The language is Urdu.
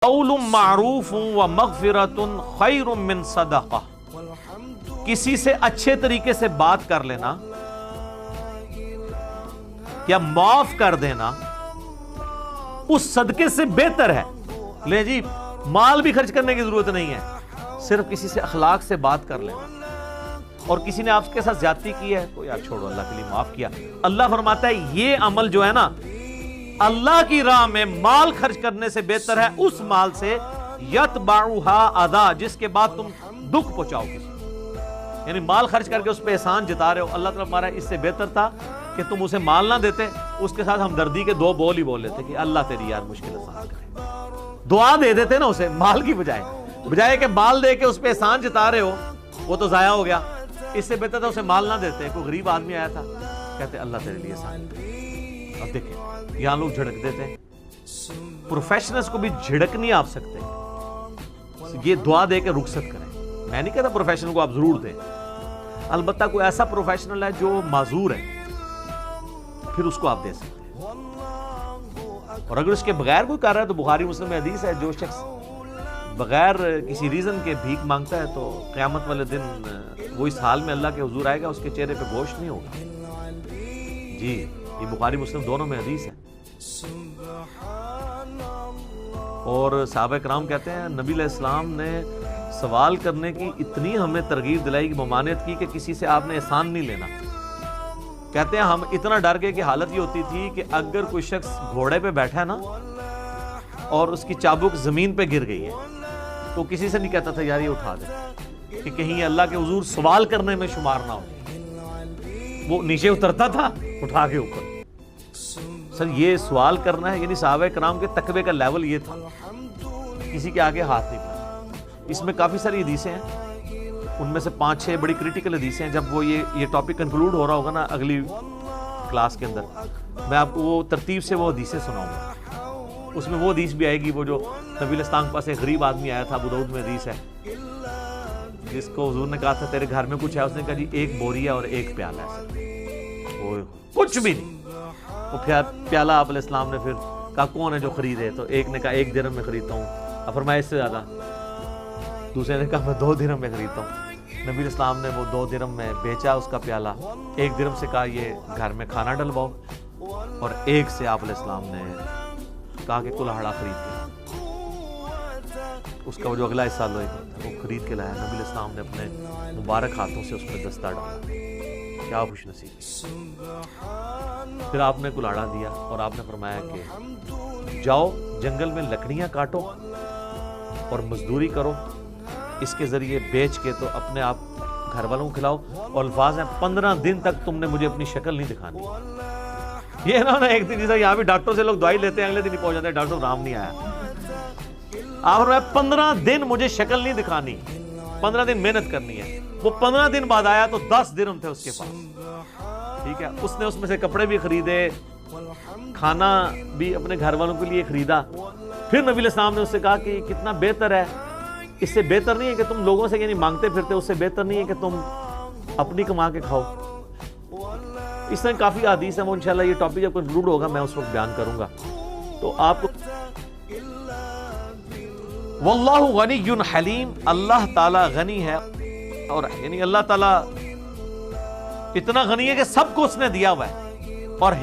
قول معروف و مغفرۃ خیر من صدقہ، کسی سے اچھے طریقے سے بات کر لینا یا معاف کر دینا اس صدقے سے بہتر ہے۔ لے جی، مال بھی خرچ کرنے کی ضرورت نہیں ہے، صرف کسی سے اخلاق سے بات کر لینا۔ اور کسی نے آپ کے ساتھ زیادتی کی ہے تو یار چھوڑو، اللہ کے لیے معاف کیا۔ اللہ فرماتا ہے یہ عمل جو ہے نا، اللہ کی راہ میں مال خرچ کرنے سے بہتر ہے اس مال سے یتبعھا اذا، جس کے بعد تم دکھ پہنچاؤ کسی، یعنی مال خرچ کر کے اس پہ احسان جتا رہے ہو۔ اللہ تعالیٰ ہمارا اس سے بہتر تھا کہ تم اسے مال نہ دیتے، اس کے ساتھ ہمدردی کے 2 بول ہی بول لیتے کہ اللہ تیری یار مشکل آسان کرے، دعا دے دیتے نا اسے مال کی بجائے کہ مال دے کے اس پہ احسان جتا رہے ہو، وہ تو ضائع ہو گیا۔ اس سے بہتر تھا اسے مال نہ دیتے۔ کوئی غریب آدمی آیا تھا، کہتے اللہ تیرے لیے احسان کرے۔ اب دیکھیں یہاں لوگ جھڑک دیتے ہیں، پروفیشنلز کو بھی جھڑک نہیں آپ سکتے، یہ دعا دے کے رخصت کریں۔ میں نہیں کہتا پروفیشنل کو آپ ضرور دیں، البتہ کوئی ایسا پروفیشنل ہے جو معذور ہے پھر اس کو آپ دے سکتے ہیں۔ اور اگر اس کے بغیر کوئی کر رہا ہے تو بخاری مسلم میں حدیث ہے، جو شخص بغیر کسی ریزن کے بھیک مانگتا ہے تو قیامت والے دن وہ اس حال میں اللہ کے حضور آئے گا، اس کے چہرے پہ گوشت نہیں ہوگا۔ جی، یہ بخاری مسلم دونوں میں حدیث ہے۔ اور صحابہ کرام کہتے ہیں نبی علیہ السلام نے سوال کرنے کی اتنی ہمیں ترغیب دلائی کی، ممانعت کی کہ کسی سے آپ نے احسان نہیں لینا۔ کہتے ہیں ہم اتنا ڈر گئے کہ حالت یہ ہوتی تھی کہ اگر کوئی شخص گھوڑے پہ بیٹھا ہے نا اور اس کی چابک زمین پہ گر گئی ہے تو کسی سے نہیں کہتا تھا یار یہ اٹھا دے، کہ کہیں اللہ کے حضور سوال کرنے میں شمار نہ ہو۔ وہ نیچے اترتا تھا اٹھا کے اوپر۔ سر یہ سوال کرنا ہے، یعنی صحابہ کرام کے تقوی کا لیول یہ تھا، کسی کے آگے ہاتھ نہیں پھیلانا۔ اس میں کافی ساری حدیثیں ہیں، ان میں سے 5-6 بڑی کریٹیکل حدیثیں ہیں۔ جب وہ یہ ٹاپک کنکلوڈ ہو رہا ہوگا نا اگلی کلاس کے اندر، میں آپ کو وہ ترتیب سے وہ حدیثیں سناؤں گا۔ اس میں وہ حدیث بھی آئے گی، وہ جو نبی علیہ السلام کے پاس ایک غریب آدمی آیا تھا، ابو داؤد میں حدیث ہے، جس کو حضور نے کہا تھا تیرے گھر میں کچھ ہے؟ اس نے کہا جی 1 بوری ہے اور 1 پیالہ ہے، کچھ بھی نہیں۔ وہ پیالہ آپ علیہ السلام نے پھر کہا کون ہے جو خریدے؟ تو ایک نے کہا 1 درہم میں خریدتا ہوں، اب فرمایا اس سے زیادہ؟ دوسرے نے کہا میں 2 درہم میں خریدتا ہوں۔ نبی علیہ السلام نے وہ 2 درہم میں بیچا اس کا پیالہ، 1 درہم سے کہا یہ گھر میں کھانا ڈلواؤ، اور 1 سے آپ علیہ السلام نے کہا کہ کلہاڑا خرید کے، اس کا وہ جو اگلا حصہ لوہے کا تھا وہ خرید کے لایا۔ نبی علیہ السلام نے اپنے مبارک ہاتھوں سے اس میں دستہ ڈالا، کیا خوش نصیب۔ پھر آپ نے کلاڑا دیا اور آپ نے فرمایا کہ جاؤ جنگل میں لکڑیاں کاٹو اور مزدوری کرو، اس کے ذریعے بیچ کے تو اپنے آپ گھر والوں کو کھلاؤ، اور الفاظ ہیں 15 دن تک تم نے مجھے اپنی شکل نہیں دکھانی۔ یہ نا ایک دن جیسا یہاں بھی ڈاکٹر سے لوگ دوائی لیتے ہیں، اگلے دن ہی پہنچ جاتے ہیں ڈاکٹر صاحب رام نہیں آیا۔ آپ نے 15 دن مجھے شکل نہیں دکھانی، 15 دن محنت کرنی ہے۔ وہ 15 دن بعد آیا تو 10 درہم تھے اس کے پاس، ٹھیک ہے۔ اس نے اس میں سے کپڑے بھی خریدے، کھانا بھی اپنے گھر والوں کے لیے خریدا۔ پھر نبی علیہ السلام نے اس سے کہا کہ کتنا بہتر ہے، اس سے بہتر نہیں ہے کہ تم لوگوں سے یعنی مانگتے پھرتے، اس سے بہتر نہیں ہے کہ تم اپنی کما کے کھاؤ۔ اس طرح کافی حدیث ہیں، وہ انشاءاللہ یہ ٹاپک جب کنکلوڈ ہوگا میں اس وقت بیان کروں گا۔ تو آپ کو واللہ غنی حلیم، اللہ تعالیٰ غنی ہے، اور یعنی اللہ تعالیٰ اتنا غنی ہے کہ سب کو اس نے دیا ہوا ہے، اور